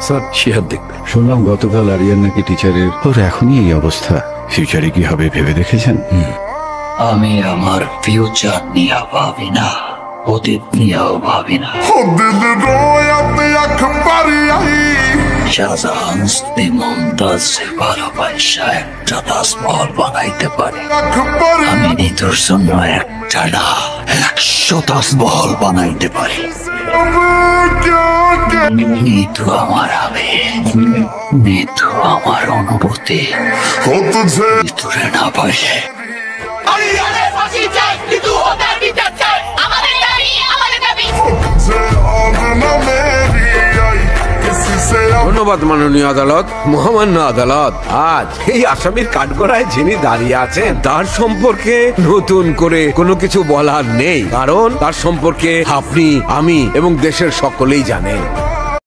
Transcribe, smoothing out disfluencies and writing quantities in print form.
Sir Shihab দেখবে। শুনলাম গতকাল আরিয়ান নাকি টিচারের ওর এখনই এই অবস্থা। ফিউচারে কি হবে ভেবে দেখেছেন? আমি আমার ফিউচার নিয়ে ভাবি না, অতীত নিয়েও ভাবি না। শাহজাহান যদি মমতাজের ভালোবাসা একটা তাজমহল বানাইতে পারে, আমি নিতুর জন্য একটা না 100 তাজমহল বানাইতে পারি। নিতু আমার আবেগ, নিতু আমার অনুভূতি। নিতুরে না পাইলে ধন্যবাদ মাননীয় আদালত, মহামান্য আদালত। আজ এই আসামির কাঠগড়ায় যিনি দাঁড়িয়ে আছেন তার সম্পর্কে নতুন করে কোনো কিছু বলার নেই, কারণ তার সম্পর্কে আপনি, আমি এবং দেশের সকলেই জানেন।